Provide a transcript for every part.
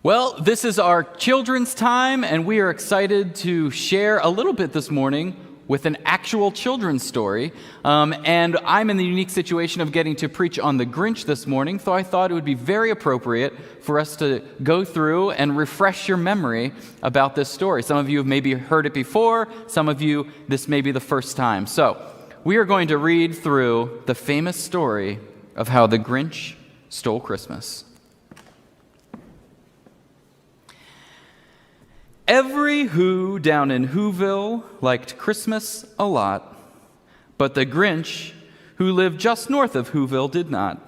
Well, this is our children's time, and we are excited to share a little bit this morning with an actual children's story. And I'm in the unique situation of getting to preach on the Grinch this morning, so I thought it would be very appropriate for us to go through and refresh your memory about this story. Some of you have maybe heard it before, some of you, this may be the first time. So, we are going to read through the famous story of how the Grinch stole Christmas. Every Who down in Whoville liked Christmas a lot, but the Grinch, who lived just north of Whoville, did not.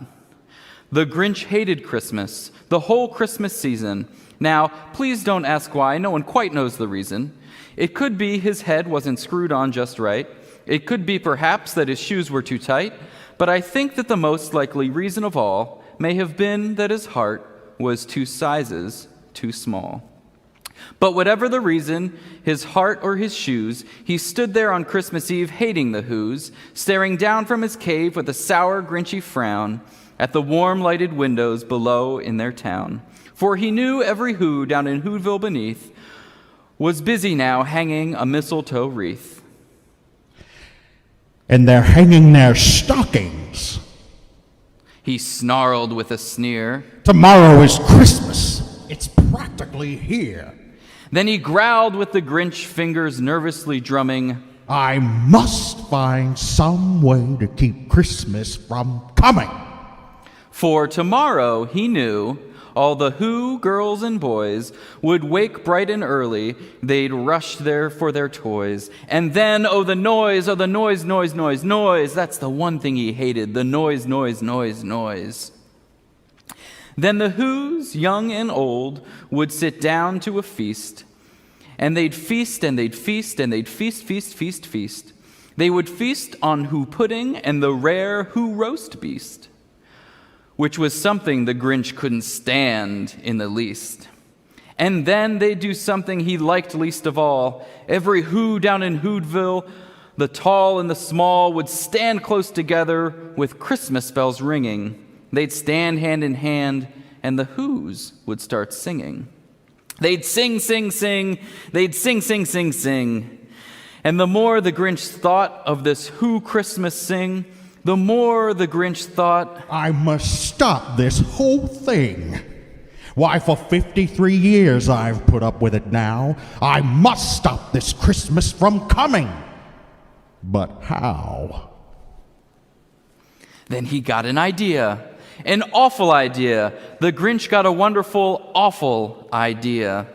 The Grinch hated Christmas, the whole Christmas season. Now, please don't ask why, no one quite knows the reason. It could be his head wasn't screwed on just right. It could be perhaps that his shoes were too tight, but I think that the most likely reason of all may have been that his heart was 2 sizes too small. But whatever the reason, his heart or his shoes, he stood there on Christmas Eve hating the Whos, staring down from his cave with a sour, grinchy frown at the warm lighted windows below in their town. For he knew every Who down in Whoville beneath was busy now hanging a mistletoe wreath. And they're hanging their stockings. He snarled with a sneer. Tomorrow is Christmas. It's practically here. Then he growled with the Grinch fingers nervously drumming. I must find some way to keep Christmas from coming. For tomorrow, he knew, all the Who girls and boys would wake bright and early. They'd rush there for their toys. And then, oh, the noise, noise, noise, noise. That's the one thing he hated, the noise, noise, noise, noise. Then the Whos, young and old, would sit down to a feast, and they'd feast, and they'd feast, and they'd feast, feast, feast, feast. They would feast on Who pudding and the rare Who roast beast, which was something the Grinch couldn't stand in the least. And then they'd do something he liked least of all. Every Who down in Whoville, the tall and the small, would stand close together with Christmas bells ringing. They'd stand hand in hand, and the Whos would start singing. They'd sing, sing, sing. They'd sing, sing, sing, sing. And the more the Grinch thought of this Who Christmas sing, the more the Grinch thought, I must stop this whole thing. Why, for 53 years I've put up with it now. I must stop this Christmas from coming. But how? Then he got an idea. An awful idea. The Grinch got a wonderful, awful idea.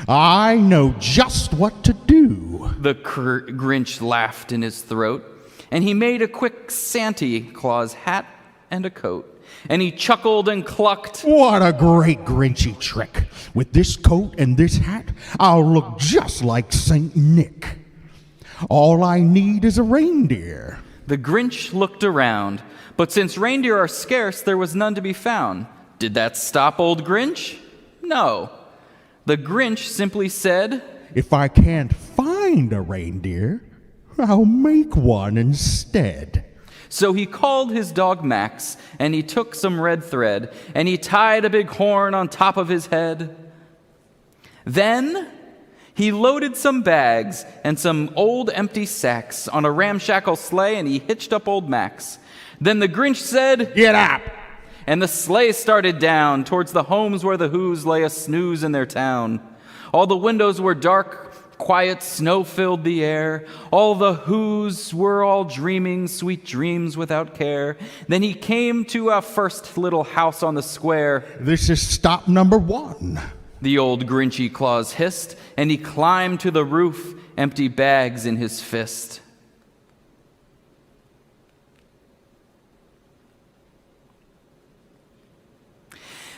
I know just what to do. The Grinch laughed in his throat, and he made a quick Santa Claus hat and a coat. And he chuckled and clucked. What a great Grinchy trick. With this coat and this hat, I'll look just like St. Nick. All I need is a reindeer. The Grinch looked around, but since reindeer are scarce, there was none to be found. Did that stop old Grinch? No. The Grinch simply said, if I can't find a reindeer, I'll make one instead. So he called his dog Max, and he took some red thread, and he tied a big horn on top of his head. Then he loaded some bags and some old empty sacks on a ramshackle sleigh, and he hitched up old Max. Then the Grinch said, get up! And the sleigh started down towards the homes where the Whos lay a snooze in their town. All the windows were dark, quiet snow filled the air. All the Whos were all dreaming sweet dreams without care. Then he came to a first little house on the square. This is stop number 1. The old Grinchy Claus hissed, and he climbed to the roof, empty bags in his fist.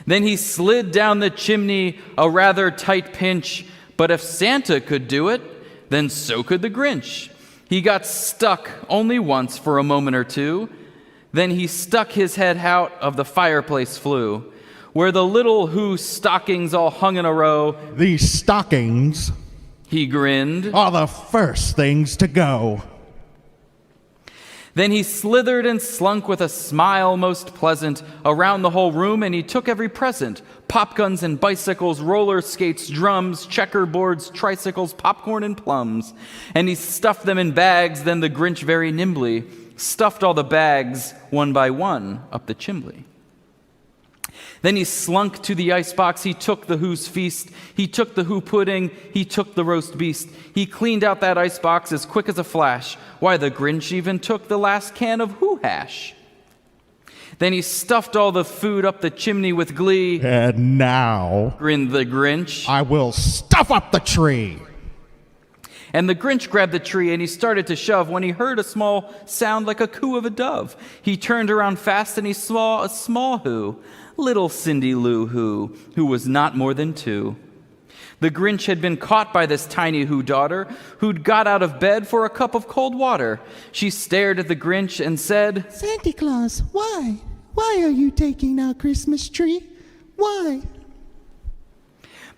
Then he slid down the chimney, a rather tight pinch. But if Santa could do it, then so could the Grinch. He got stuck only once for a moment or two. Then he stuck his head out of the fireplace flue, where the little Who stockings all hung in a row. These stockings, he grinned, are the first things to go. Then he slithered and slunk with a smile most pleasant around the whole room, and he took every present: pop guns and bicycles, roller skates, drums, checkerboards, tricycles, popcorn and plums. And he stuffed them in bags. Then the Grinch very nimbly stuffed all the bags one by one up the chimney. Then he slunk to the icebox. He took the Who's feast. He took the Who pudding. He took the roast beast. He cleaned out that icebox as quick as a flash. Why, the Grinch even took the last can of Who hash. Then he stuffed all the food up the chimney with glee. And now, Grinned the Grinch. I will stuff up the tree. And the Grinch grabbed the tree and he started to shove when he heard a small sound like a coo of a dove. He turned around fast and he saw a small Who, little Cindy Lou Who was not more than 2. The Grinch had been caught by this tiny Who daughter, who'd got out of bed for a cup of cold water. She stared at the Grinch and said, Santa Claus, why? Why are you taking our Christmas tree? Why?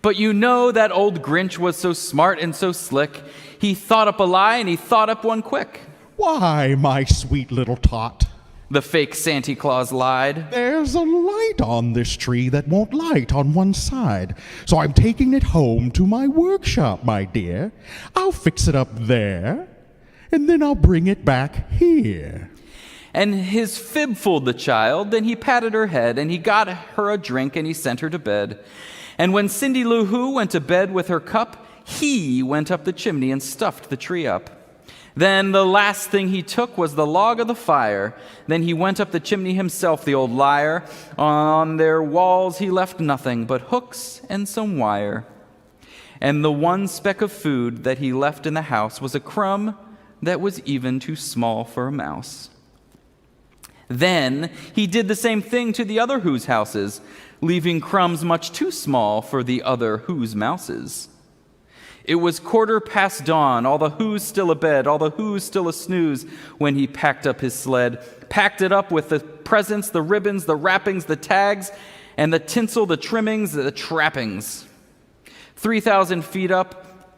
But you know that old Grinch was so smart and so slick. He thought up a lie and he thought up one quick. Why, my sweet little tot, The fake Santa Claus lied. there's a light on this tree that won't light on one side. So I'm taking it home to my workshop, my dear. I'll fix it up there, and then I'll bring it back here. And his fib fooled the child. Then he patted her head and he got her a drink and he sent her to bed. And when Cindy Lou Who went to bed with her cup, he went up the chimney and stuffed the tree up. Then the last thing he took was the log of the fire. Then he went up the chimney himself, the old liar. On their walls he left nothing but hooks and some wire. And the one speck of food that he left in the house was a crumb that was even too small for a mouse. Then he did the same thing to the other Who's houses, leaving crumbs much too small for the other Who's mouses. It was 1:15 dawn, all the Who's still abed, all the Who's still a snooze, when he packed up his sled, packed it up with the presents, the ribbons, the wrappings, the tags, and the tinsel, the trimmings, the trappings. 3,000 feet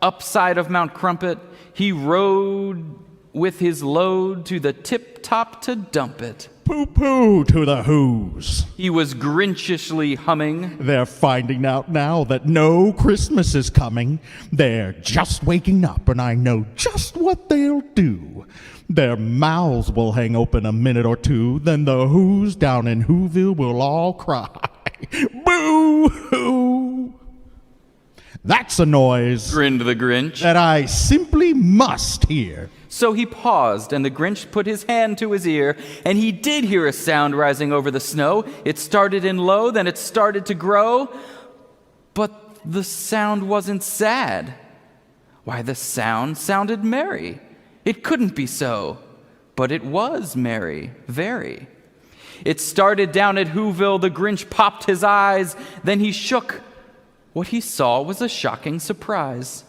upside of Mount Crumpet, he rode with his load to the tip-top to dump it. Pooh-pooh to the Who's. He was Grinchishly humming. They're finding out now that no Christmas is coming. They're just waking up, and I know just what they'll do. Their mouths will hang open a minute or two, then the Who's down in Whoville will all cry. Boo-hoo! That's a noise Grinned the Grinch. that I simply must hear. So he paused, and the Grinch put his hand to his ear, and he did hear a sound rising over the snow. It started in low, then it started to grow, but the sound wasn't sad. Why, the sound sounded merry. It couldn't be so, but it was merry, very. It started down at Whoville. The Grinch popped his eyes, then he shook. What he saw was a shocking surprise.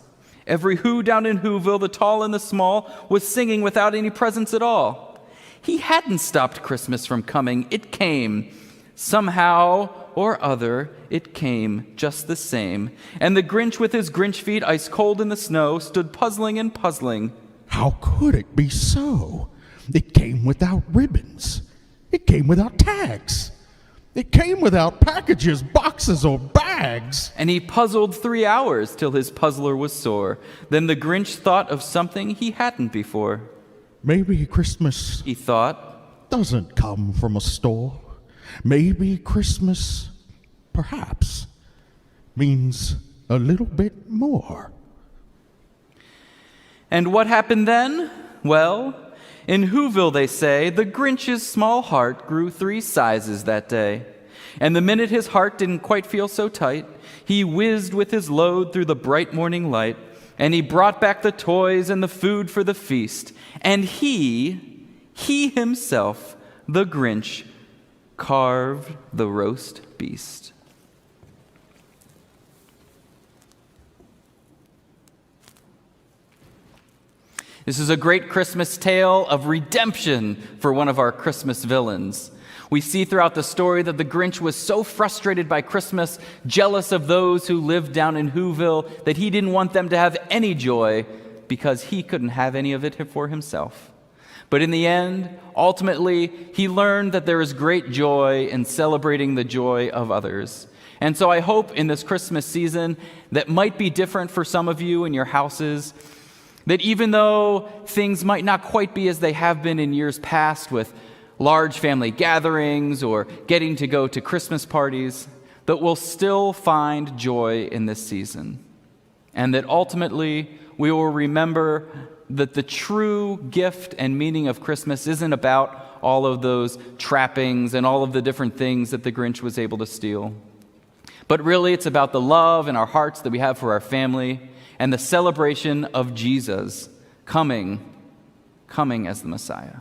Every Who down in Whoville, the tall and the small, was singing without any presents at all. He hadn't stopped Christmas from coming. It came. Somehow or other, it came just the same. And the Grinch with his Grinch feet ice cold in the snow stood puzzling and puzzling. How could it be so? It came without ribbons. It came without tags. It came without packages, boxes, or bags. And he puzzled 3 hours till his puzzler was sore. Then the Grinch thought of something he hadn't before. Maybe Christmas He thought, doesn't come from a store. Maybe Christmas, perhaps, means a little bit more. and what happened then? Well, in Whoville, they say, the Grinch's small heart grew 3 sizes that day. And the minute his heart didn't quite feel so tight, he whizzed with his load through the bright morning light, and he brought back the toys and the food for the feast. And he himself, the Grinch, carved the roast beast. This is a great Christmas tale of redemption for one of our Christmas villains. We see throughout the story that the Grinch was so frustrated by Christmas, jealous of those who lived down in Whoville, that he didn't want them to have any joy because he couldn't have any of it for himself. But in the end, ultimately, he learned that there is great joy in celebrating the joy of others. And so I hope in this Christmas season that might be different for some of you in your houses, that even though things might not quite be as they have been in years past with large family gatherings or getting to go to Christmas parties, that we'll still find joy in this season. And that ultimately we will remember that the true gift and meaning of Christmas isn't about all of those trappings and all of the different things that the Grinch was able to steal. But really, it's about the love in our hearts that we have for our family and the celebration of Jesus coming as the Messiah.